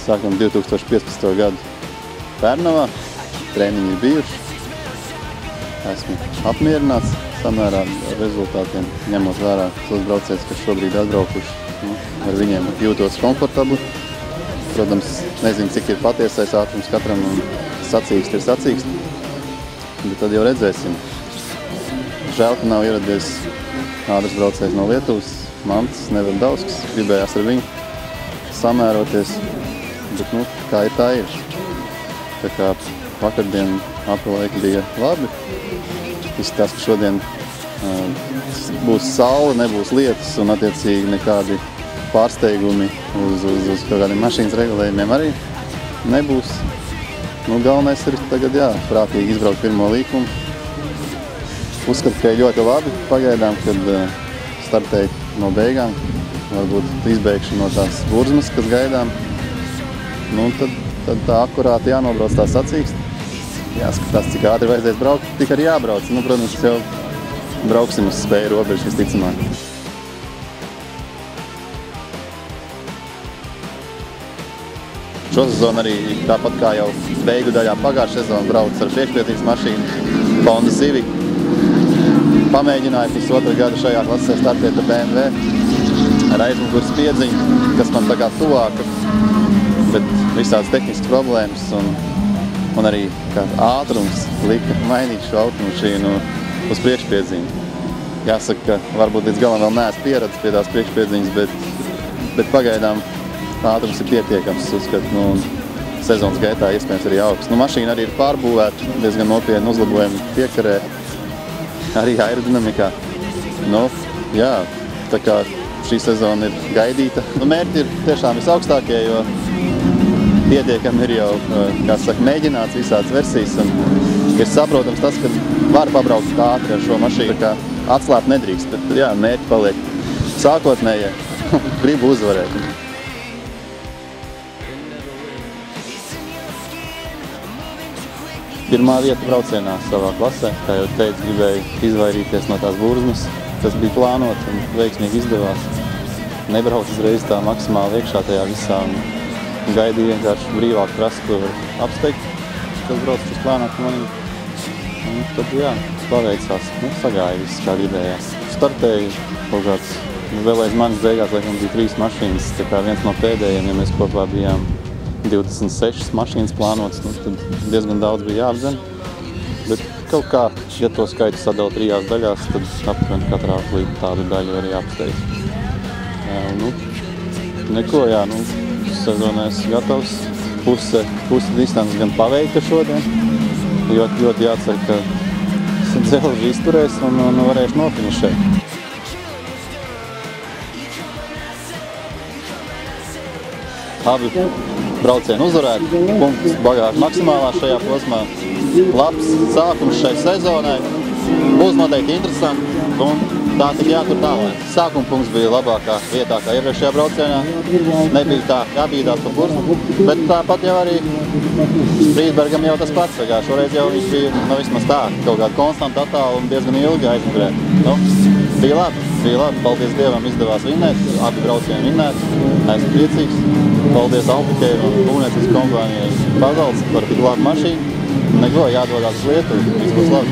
Sākam 2015. gadu Pērnavā, treniņi ir bijuši. Esmu apmierināts samērā ar rezultātiem, ņemot vērā tos braucējus, kas šobrīd atbraukuši. Ar viņiem jūtos komfortabli. Protams, nezinu, cik ir patiesais ātrums katram un sacīkst ir sacīkst, bet tad jau redzēsim. Žēl, ka nav ieradies ātrs braucējs no Lietuvas, Mantas Neverdauskas, gribējās ar viņu samēroties, bet, kā ir, tā ir. Tā kā vakardien aplaiki bija labi, izskatās, ka šodien būs saule, nebūs lietus un attiecīgi nekādi pārsteigumi uz kaut kādiem mašīnas regulējumiem arī nebūs. Galvenais ir tagad, prātīgi izbraukt pirmo līkumu. Uzskatu, ka ir ļoti labi pagaidām, kad startēju no beigām, varbūt izbeigšu no tās burzmas, kas gaidām. Tad tā akurāti jānobrauc tā sacīkst. Jāskatās, cik ātri vajadzēs braukt, tik arī jābrauc. Protams, jau brauksim uz spēju robežu visticamāk. Šosezon arī tāpat kā jau beigu daļā pagājušā sezona brauc ar priekšpietīgas mašīnu Honda Civic. Pamēģināju pusotru gadu šajā klasē startēt ar BMW ar aizmugures piedziņu, kas man tā kā tuvāka, bet visādas tehniskas problēmas un arī ātrums lika mainīt šo automašīnu uz priekšpiedziņu. Jāsaka, ka varbūt līdz galam vēl neesmu pieredzis pie tās priekšpiedziņas, bet pagaidām ātrums ir pietiekams, uzskatu, un sezonas gaitā iespējams arī augsts. Mašīna arī ir pārbūvēta, diezgan nopietni uzlabojumi piekarē, arī aerodinamikā. Tā kā šī sezona ir gaidīta. Mērķi ir tiešām visaugstākie, jo pietiekami ir jau, mēģināts visādas versijas, un ir saprotams tas, ka var pabraukt ātri ar šo mašīnu, kā atslāpt nedrīkst, bet mērķi paliek sākotnējie, gribu uzvarēt. Pirmā vieta braucienā savā klasē, kā jau teicu, gribēju izvairīties no tās burzmas, kas bija plānot un veiksmīgi izdevās. Nebrauc uzreiz tā maksimāli iekšā tajā visā un gaidīju vienkārši brīvāk trasu, ko var apsteigt, kas brauc uz plānāku manī. Tad paveicās, sagāja viss, kā gribējās. Startēju kaut kāds, vēl aiz manis beigās, laikam bija 3 mašīnas, tā kā viens no pēdējiem, ja mēs kopā bijām 26 mašīnas plānotas, tad diezgan daudz bija jāapdzen. Bet kaut kā, ja to skaitu sadala 3 daļās, tad aptuveni katrā tādu daļu arī apsteigt. Neko, sezonā esmu gatavs. Pusi distances gan paveikta šodien. Ļoti jācer, ka dzelži izturēs un varēšu nofinišēt. Abi braucieni uzvarēti, punkts bagāžu maksimālā šajā posmā. Labs sākums šai sezonai, būs noteikti interesanti un tā tik jātur tālāk. Sākuma punkts bija labākā vietā kā iepriekšējā braucienā, nebija tā jābīdās pa bursu, bet tāpat jau arī Frīdbergam jau tas pats, šoreiz jau viņš bija vismaz tā, kaut kāda konstanta attāla un diezgan ilgi aizmugurēt. Bija labi, paldies Dievam izdevās vinnēt, abi braucieni vinnēt, esmu priecīgs. Paldies Alpikei un būvniecības kompānijai Pazals par tik labu mašīnu. Neko, jādodās uz Lietuvu, viss būs labi.